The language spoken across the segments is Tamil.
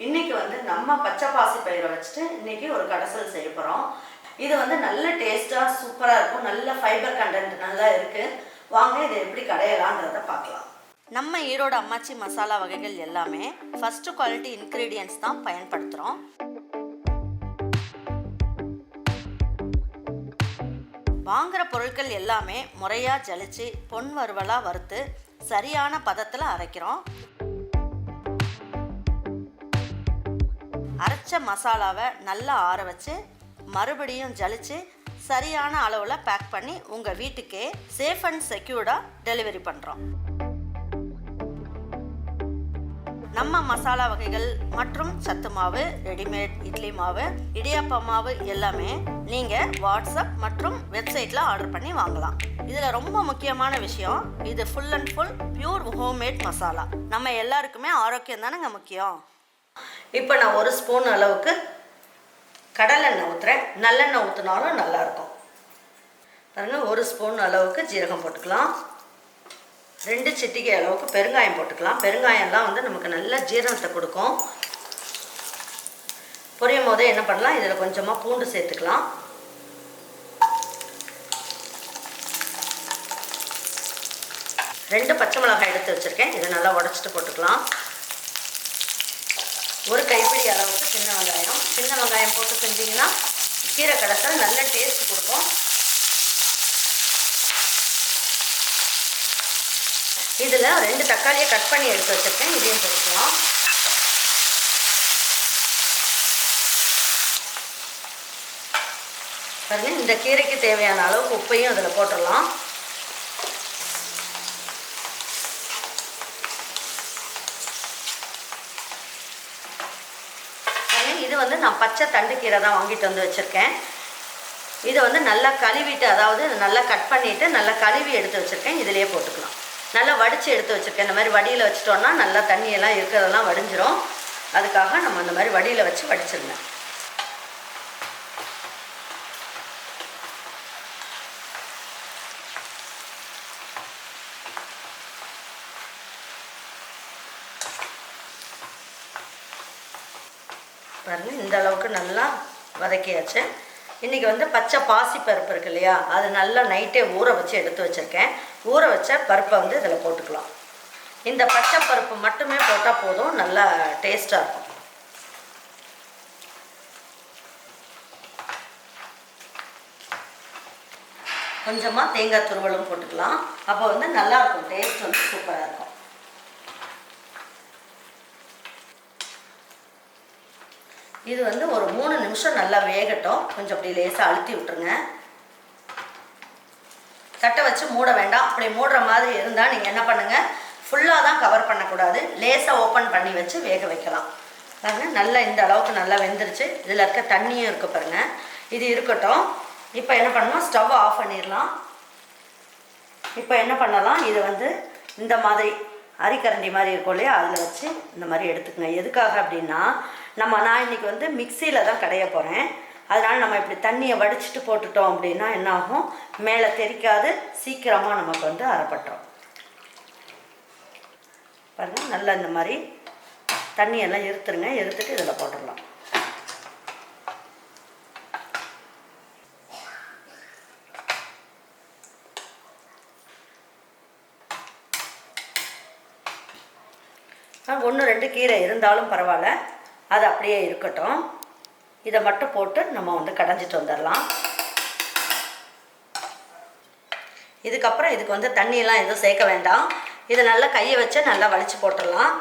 இன்னைக்கு வந்து நம்ம பச்சை பாசி பயிரை வச்சுட்டு இன்னைக்கு ஒரு கடைசல் செய்ய போகிறோம். இது வந்து நல்ல டேஸ்ட்டாக சூப்பராக இருக்கும். நல்ல ஃபைபர் கண்டென்ட் நல்லா இருக்குது. வாங்க இதை எப்படி கடையலான்றதை பார்க்கலாம். நம்ம ஈரோடு அம்மாச்சி மசாலா வகைகள் எல்லாமே ஃபஸ்ட்டு குவாலிட்டி இன்க்ரீடியன்ட்ஸ் தான் பயன்படுத்துகிறோம். வாங்குகிற பொருட்கள் எல்லாமே முறையாக ஜலிச்சு பொன் வறுவலாக வறுத்து சரியான பதத்தில் அரைக்கிறோம். அரைச்ச மசாலாவை நல்லா ஆற வச்சு மறுபடியும் ஜலிச்சு சரியான அளவில் பேக் பண்ணி உங்கள் வீட்டுக்கே சேஃப் அண்ட் செக்யூர்டாக டெலிவரி பண்ணுறோம். நம்ம மசாலா வகைகள் மற்றும் சத்து மாவு, ரெடிமேட் இட்லி மாவு, இடியாப்ப மாவு எல்லாமே நீங்கள் வாட்ஸ்அப் மற்றும் வெப்சைட்டில் ஆர்டர் பண்ணி வாங்கலாம். இதில் ரொம்ப முக்கியமான விஷயம், இது full and full pure homemade masala. நம்ம எல்லாருக்குமே ஆரோக்கியம் தானேங்க முக்கியம். இப்போ நான் 1 ஸ்பூன் அளவுக்கு கடலெண்ணெய் ஊற்றுறேன். நல்லெண்ணெய் ஊற்றினாலும் நல்லாயிருக்கும். பாருங்கள், 1 ஸ்பூன் அளவுக்கு ஜீரகம் போட்டுக்கலாம். 2 சிட்டிகை அளவுக்கு பெருங்காயம் போட்டுக்கலாம். பெருங்காயம்லாம் வந்து நமக்கு நல்ல ஜீரணத்தை கொடுக்கும். பொரியும் போதே என்ன பண்ணலாம், இதில் கொஞ்சமாக பூண்டு சேர்த்துக்கலாம். ரெண்டு பச்சை மிளகாய் எடுத்து வச்சுருக்கேன். இதை நல்லா உடச்சிட்டு போட்டுக்கலாம். 1 கைப்பிடி அளவுக்கு சின்ன வெங்காயம். சின்ன வெங்காயம் போட்டு செஞ்சிங்கன்னா கீரை கடைசல் நல்ல டேஸ்ட் கொடுக்கும். இதில் 2 தக்காளியை கட் பண்ணி எடுத்து வச்சுருக்கேன். இதையும் போட்டுக்கலாம். பாருங்கள், இந்த கீரைக்கு தேவையான அளவுக்கு உப்பையும் அதில் போட்டுடலாம். இது வந்து நான் பச்சை தண்டு கீரை தான் வாங்கிட்டு வந்து வச்சுருக்கேன். இதை வந்து நல்லா கழுவிட்டு, அதாவது நல்லா கட் பண்ணிவிட்டு நல்லா கழுவி எடுத்து வச்சுருக்கேன். இதிலேயே போட்டுக்கலாம். நல்லா வடித்து எடுத்து வச்சுருக்கேன். இந்த மாதிரி வடியில் வச்சிட்டோன்னா நல்லா தண்ணியெல்லாம் இருக்கிறதெல்லாம் வடிஞ்சிரும். அதுக்காக நம்ம அந்த மாதிரி வடியில் வச்சு வடிச்சிருந்தேன். பாருங்கள், இந்த அளவுக்கு நல்லா வதக்கியாச்சு. இன்றைக்கி வந்து பச்சை பாசி பருப்பு இருக்கு இல்லையா, அது நல்லா நைட்டே ஊற வச்சு எடுத்து வச்சுருக்கேன். ஊற வச்ச பருப்பை வந்து இதில் போட்டுக்கலாம். இந்த பச்சை பருப்பு மட்டுமே போட்டால் போதும், நல்லா டேஸ்ட்டாக இருக்கும். கொஞ்சமாக தேங்காய் துருவலும் போட்டுக்கலாம். அப்போ வந்து நல்லாயிருக்கும், டேஸ்ட் வந்து சூப்பராக இருக்கும். இது வந்து ஒரு 3 நிமிஷம் நல்லா வேகட்டும். கொஞ்சம் அப்படி லேசாக அழுத்தி விட்டுருங்க. தட்டை வச்சு மூட வேண்டாம். அப்படி மூடுற மாதிரி இருந்தால் நீங்கள் என்ன பண்ணுங்கள், ஃபுல்லாக தான் கவர் பண்ணக்கூடாது. லேசாக ஓப்பன் பண்ணி வச்சு வேக வைக்கலாம். பாருங்கள், நல்லா இந்த அளவுக்கு நல்லா வெந்துருச்சு. இதில் இருக்க தண்ணியும் இருக்குது பாருங்கள். இது இருக்கட்டும். இப்போ என்ன பண்ணணும், ஸ்டவ் ஆஃப் பண்ணிடலாம். இப்போ என்ன பண்ணலாம், இது வந்து இந்த மாதிரி அரிக்கரண்டி மாதிரி இருக்கும் இல்லையா, அதில் வச்சு இந்த மாதிரி எடுத்துக்கங்க. எதுக்காக அப்படின்னா, நான் இன்றைக்கி வந்து மிக்சியில் தான் கடைய போகிறேன். அதனால் நம்ம இப்படி தண்ணியை வடிச்சிட்டு போட்டுட்டோம் அப்படின்னா என்ன ஆகும், மேலே தெரிக்காது, சீக்கிரமாக நமக்கு வந்து அரைப்பட்டுரும். பாருங்கள், நல்லா இந்த மாதிரி தண்ணியெல்லாம் இருத்துருங்க. இருத்துட்டு இதில் போட்டுடலாம். ஒன்று 2 கீரை இருந்தாலும் பரவாயில்ல, அது அப்படியே இருக்கட்டும். இதை மட்டும் போட்டு நம்ம வந்து கடைஞ்சிட்டு வந்துடலாம். இதுக்கப்புறம் இதுக்கு வந்து தண்ணியெல்லாம் எதுவும் சேர்க்க வேண்டாம். இதை நல்லா கையை வச்சு நல்லா வலிச்சு போட்டுடலாம்.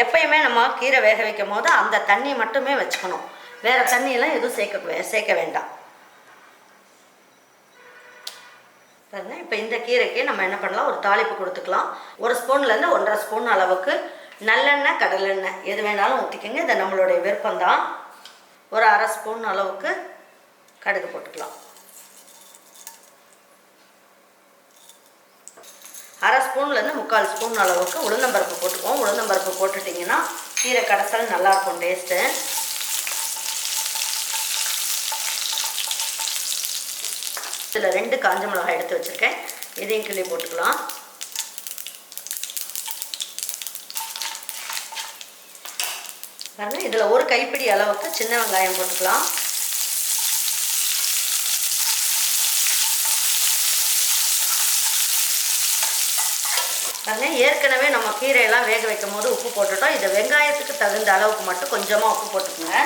எப்பயுமே நம்ம கீரை வேக வைக்கும் போது அந்த தண்ணி மட்டுமே வச்சுக்கணும். வேறு தண்ணியெல்லாம் எதுவும் சேர்க்க வேண்டாம். பாருங்க, இப்போ இந்த கீரைக்கு நம்ம என்ன பண்ணலாம், ஒரு தாளிப்பு கொடுத்துக்கலாம். 1 ஸ்பூன்லேருந்து 1.5 ஸ்பூன் அளவுக்கு நல்லெண்ணெய், கடலெண்ணெய் எது வேணாலும் ஊற்றிக்கோங்க. இது நம்மளுடைய விருப்பம்தான். ஒரு 1/2 ஸ்பூன் அளவுக்கு கடுகு போட்டுக்கலாம். 1/2 ஸ்பூன்லேருந்து 3/4 ஸ்பூன் அளவுக்கு உளுந்தம்பருப்பு போட்டுக்குவோம். உளுந்தம்பருப்பு போட்டுட்டிங்கன்னா கீரை கடைசல் நல்லாயிருக்கும் டேஸ்ட்டு. இதில் 2 காஞ்ச மிளகாய் எடுத்து வச்சுருக்கேன். இதையும் கிள்ளி போட்டுக்கலாம். பாருங்கள், இதில் ஒரு கைப்பிடி அளவுக்கு சின்ன வெங்காயம் போட்டுக்கலாம். பாருங்கள், ஏற்கனவே நம்ம கீரையெல்லாம் வேக வைக்கும் போது உப்பு போட்டுட்டோம். இதை வெங்காயத்துக்கு தகுந்த அளவுக்கு மட்டும் கொஞ்சமாக உப்பு போட்டுக்கோங்க.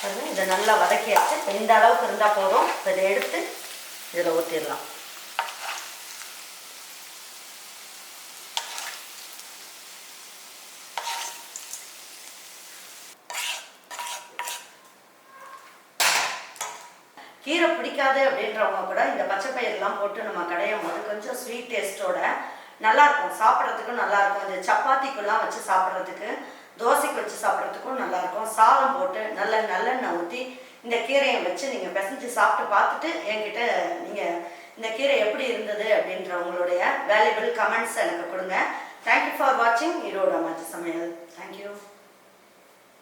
பாருங்கள், இதை நல்லா வதக்கியாச்சு. இப்போ இந்த அளவுக்கு இருந்தால் போதும். இப்போ இதை எடுத்து இதில் ஊற்றிடலாம். கீரை பிடிக்காது அப்படின்றவங்க கூட இந்த பச்சை பயிரெலாம் போட்டு நம்ம கடையும் போது கொஞ்சம் ஸ்வீட் டேஸ்ட்டோட நல்லாயிருக்கும். சாப்பிட்றதுக்கும் நல்லாயிருக்கும். இந்த சப்பாத்திக்குலாம் வச்சு சாப்பிட்றதுக்கு, தோசைக்கு வச்சு சாப்பிட்றதுக்கும் நல்லாயிருக்கும். சாதம் போட்டு நல்லெண்ணெய் ஊற்றி இந்த கீரையை வச்சு நீங்கள் பிசைஞ்சு சாப்பிட்டு பார்த்துட்டு என்கிட்ட நீங்கள் இந்த கீரை எப்படி இருந்தது அப்படின்ற உங்களுடைய வேல்யூபிள் கமெண்ட்ஸ் எனக்கு கொடுங்க. தேங்க்யூ ஃபார் வாட்சிங் ஈரோடு அம்மாச்சி சமையல். தேங்க்யூ.